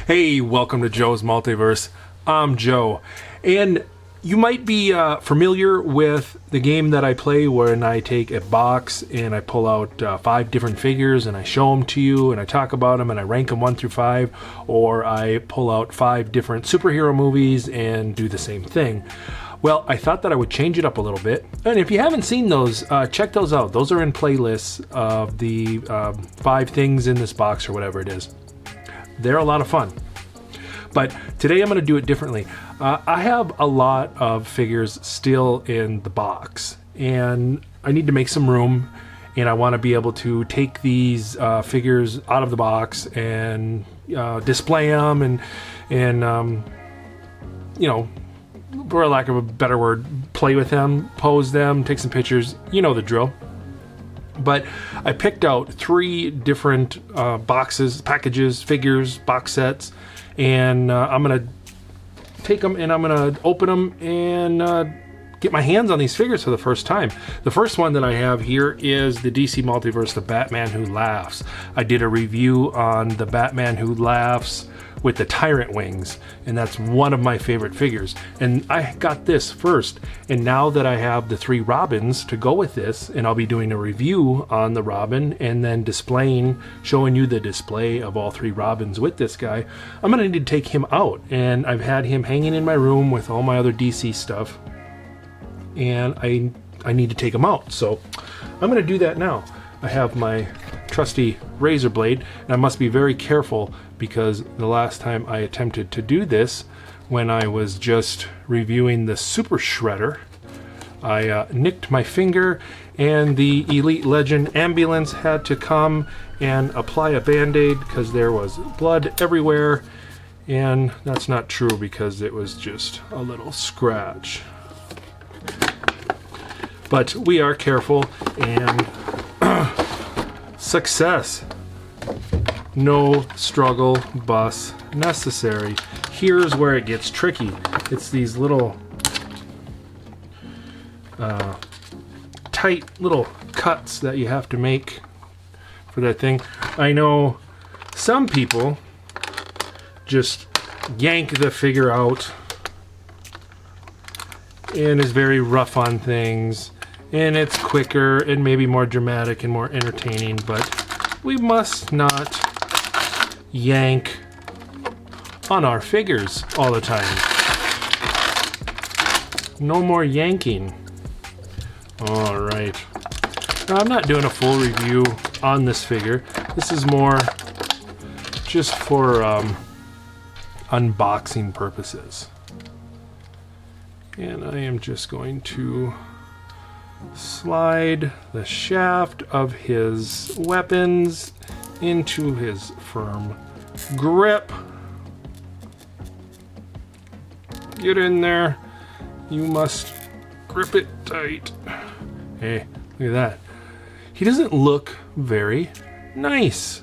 Hey, welcome to Joe's Multiverse. I'm Joe, and you might be familiar with the game that I play when I take a box and I pull out 5 different figures and I show them to you and I talk about them and I rank them 1 through 5, or I pull out 5 different superhero movies and do the same thing. Well, I thought that I would change it up a little bit, and if you haven't seen those, check those out. Those are in playlists of the 5 things in this box or whatever it is. They're a lot of fun. But today I'm going to do it differently. I have a lot of figures still in the box, and I need to make some room, and I want to be able to take these figures out of the box and display them and you know, for lack of a better word, play with them, pose them, take some pictures. You know the drill. But I picked out 3 different boxes, packages, figures, box sets, and I'm going to take them and I'm going to open them and get my hands on these figures for the first time. The first one that I have here is the DC Multiverse, the Batman Who Laughs. I did a review on the Batman Who Laughs with the Tyrant wings, and that's one of my favorite figures. And I got this first, and now that I have the 3 Robins to go with this, and I'll be doing a review on the Robin and then showing you the display of all 3 Robins with this guy, I'm gonna need to take him out. And I've had him hanging in my room with all my other DC stuff, and I need to take him out. So I'm gonna do that now. I have my trusty razor blade, and I must be very careful because the last time I attempted to do this, when I was just reviewing the Super Shredder, I nicked my finger, and the Elite Legend ambulance had to come and apply a band-aid because there was blood everywhere. And that's not true because it was just a little scratch. But we are careful, and success. No struggle bus necessary. Here's where it gets tricky. It's these little tight little cuts that you have to make for that thing. I know some people just yank the figure out and is very rough on things, and it's quicker and maybe more dramatic and more entertaining, but we must not yank on our figures all the time. No more yanking. All right. Now, I'm not doing a full review on this figure. This is more just for unboxing purposes. And I am just going to slide the shaft of his weapons into his firm grip. Get in there. You must grip it tight. Hey, look at that. He doesn't look very nice.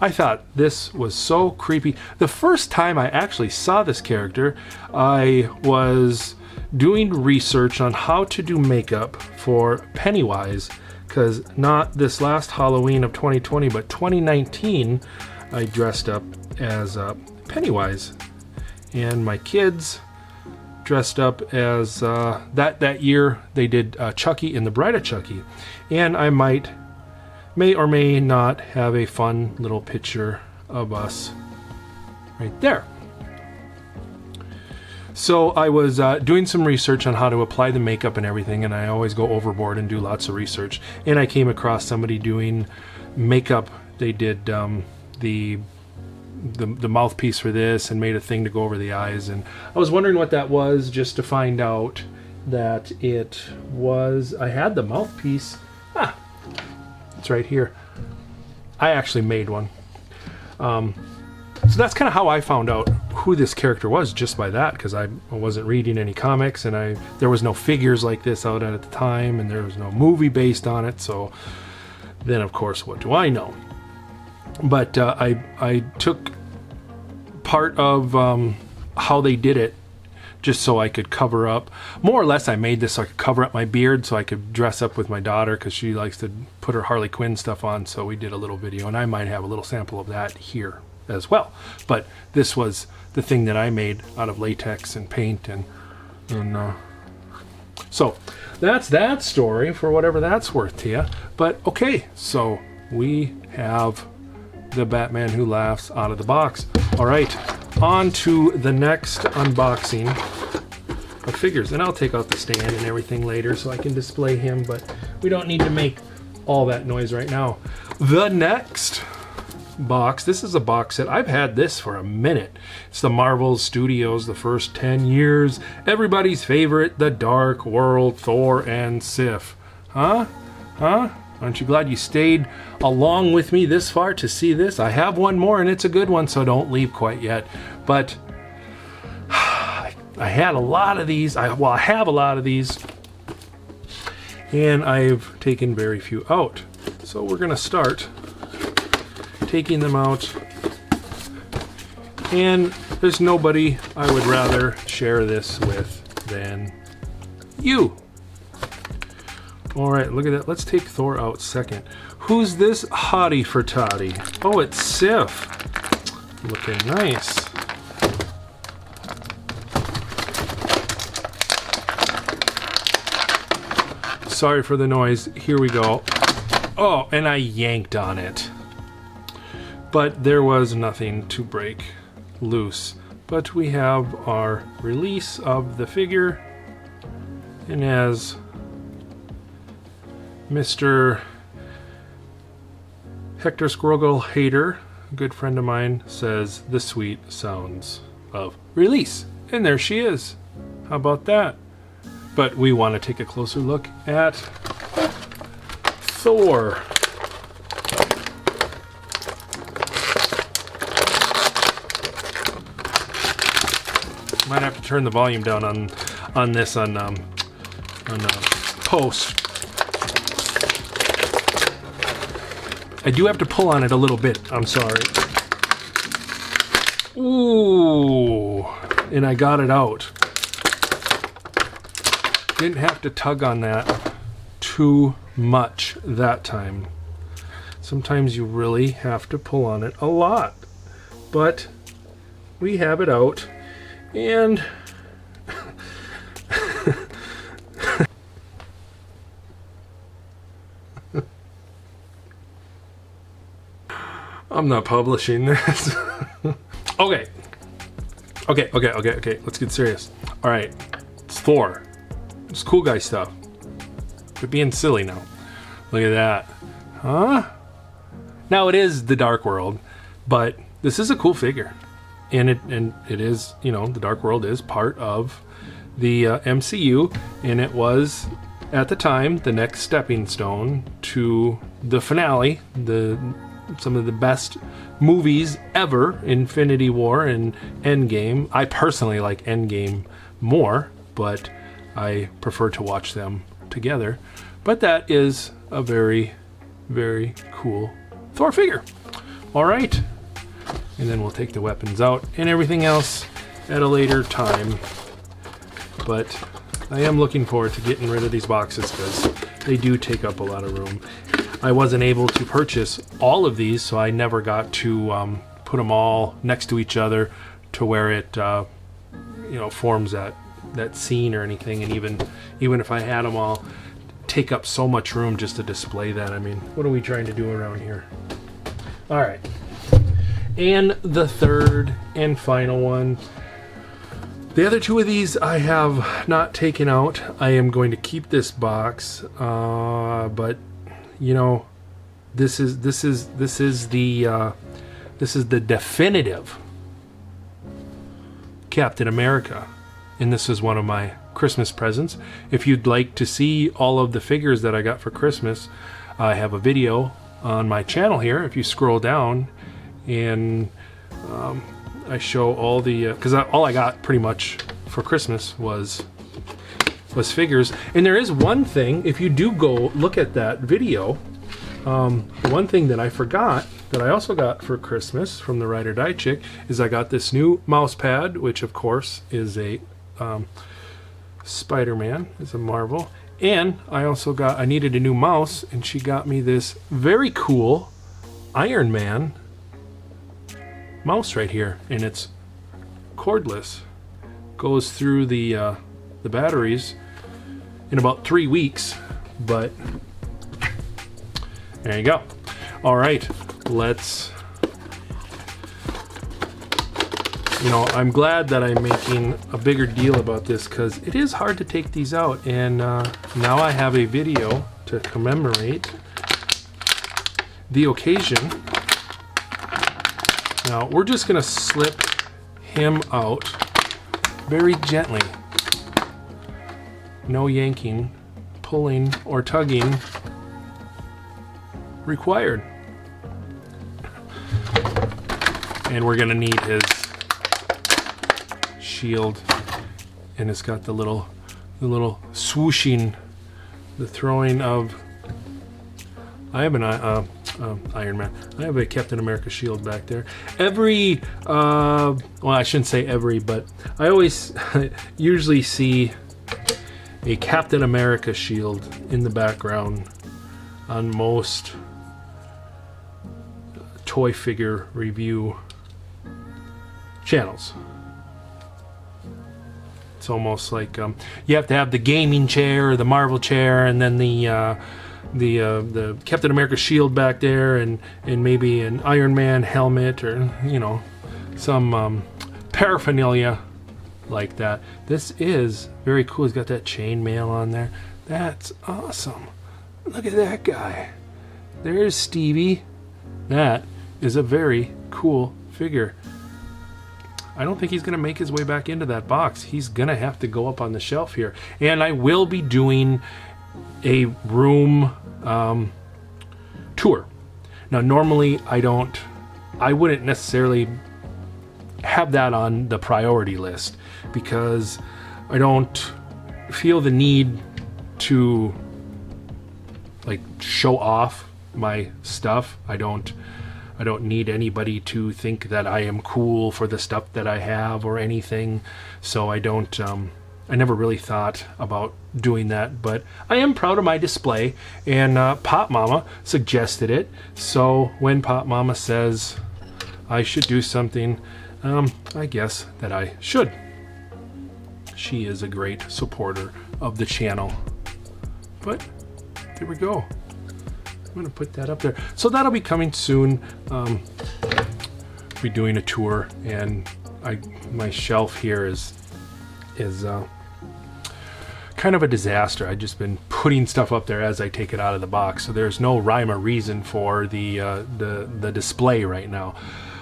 I thought this was so creepy. The first time I actually saw this character, I was doing research on how to do makeup for Pennywise, because not this last Halloween of 2020, but 2019, I dressed up as Pennywise, and my kids dressed up as that year they did Chucky and the Bride of Chucky, and I may or may not have a fun little picture of us right there. So I was doing some research on how to apply the makeup and everything, and I always go overboard and do lots of research. And I came across somebody doing makeup. They did the mouthpiece for this and made a thing to go over the eyes. And I was wondering what that was, just to find out that it was, I had the mouthpiece. It's right here. I actually made one. So that's kind of how I found out who this character was, just by that, because I wasn't reading any comics, and there was no figures like this out at the time, and there was no movie based on it. So then, of course, what do I know? But I took part of how they did it just so I could cover up, more or less I made this so I could cover up my beard so I could dress up with my daughter, because she likes to put her Harley Quinn stuff on. So we did a little video, and I might have a little sample of that here as well. But this was the thing that I made out of latex and paint, and so that's that story, for whatever that's worth to you. But okay, so we have the Batman Who Laughs out of the box. All right, on to the next unboxing of figures, and I'll take out the stand and everything later so I can display him, but we don't need to make all that noise right now. The next box, this is a box set. I've had this for a minute. It's the Marvel Studios, the first 10 years, everybody's favorite, the Dark World, Thor and Sif. Huh? Aren't you glad you stayed along with me this far to see this? I have one more, and it's a good one, so don't leave quite yet. But I had a lot of these. I have a lot of these, and I've taken very few out. So we're gonna start taking them out, and there's nobody I would rather share this with than you. All right, look at that. Let's take Thor out second. Who's this hottie for toddy? Oh, it's Sif. Looking nice. Sorry for the noise. Here we go. Oh, and I yanked on it. But there was nothing to break loose. But we have our release of the figure. And as Mr. Hector Squirrel Hater, a good friend of mine, says the sweet sounds of release. And there she is. How about that? But we want to take a closer look at Thor. Might have to turn the volume down on this on post. I do have to pull on it a little bit. I'm sorry. Ooh, and I got it out. Didn't have to tug on that too much that time. Sometimes you really have to pull on it a lot. But we have it out, and I'm not publishing this. Okay. Let's get serious. All right, it's Thor. It's cool guy stuff. Quit being silly now. Look at that. Huh? Now it is the Dark World, but this is a cool figure, and it is, you know, the Dark World is part of the MCU, and it was at the time the next stepping stone to the finale, some of the best movies ever, Infinity War and Endgame. I personally like Endgame more, but I prefer to watch them together. But that is a very, very cool Thor figure. All right, and then we'll take the weapons out and everything else at a later time. But I am looking forward to getting rid of these boxes because they do take up a lot of room. I wasn't able to purchase all of these, so I never got to put them all next to each other to where it forms that scene or anything. And even if I had them all, take up so much room just to display that. I mean, what are we trying to do around here? All right, and the third and final one. The other two of these I have not taken out. I am going to keep this box, but you know, this is the definitive Captain America, and this is one of my Christmas presents. If you'd like to see all of the figures that I got for Christmas, I have a video on my channel here. If you scroll down, and I show all the because all I got pretty much for Christmas was figures. And there is one thing, if you do go look at that video, one thing that I forgot that I also got for Christmas from the Ride or Die chick is I got this new mouse pad, which of course is a Spider-Man. It's a Marvel. And I needed a new mouse, and she got me this very cool Iron Man mouse right here, and it's cordless. Goes through the batteries in about 3 weeks, but there you go. All right, let's, I'm glad that I'm making a bigger deal about this, because it is hard to take these out, and now I have a video to commemorate the occasion. Now we're just gonna slip him out very gently. No yanking, pulling, or tugging required. And we're gonna need his shield, and it's got the little swooshing, the throwing of. I have an Iron Man. I have a Captain America shield back there. Every, well, I shouldn't say every, but I always usually see a Captain America shield in the background on most toy figure review channels. It's almost like you have to have the gaming chair or the Marvel chair, and then the Captain America shield back there, and maybe an Iron Man helmet, or some paraphernalia like that. This is very cool. He's got that chainmail on there. That's awesome. Look at that guy. There's Stevie. That is a very cool figure. I don't think he's going to make his way back into that box. He's going to have to go up on the shelf here. And I will be doing a room tour. Now, normally I wouldn't necessarily have that on the priority list, because I don't feel the need to like show off my stuff. I don't need anybody to think that I am cool for the stuff that I have or anything. So I never really thought about doing that, but I am proud of my display, and Pop Mama suggested it. So when Pop Mama says I should do something, I guess that I should. She is a great supporter of the channel. But there we go. I'm gonna put that up there. So that'll be coming soon. Be doing a tour, and my shelf here is kind of a disaster. I've just been putting stuff up there as I take it out of the box, so there's no rhyme or reason for the display right now.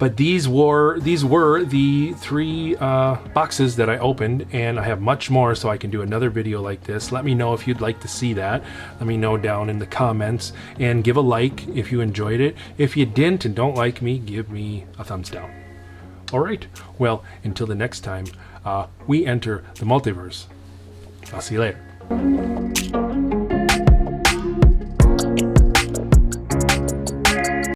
But these were the 3 boxes that I opened, and I have much more, so I can do another video like this. Let me know if you'd like to see that. Let me know down in the comments, and give a like if you enjoyed it. If you didn't and don't like me, give me a thumbs down. All right, well, until the next time we enter the multiverse. I'll see you later.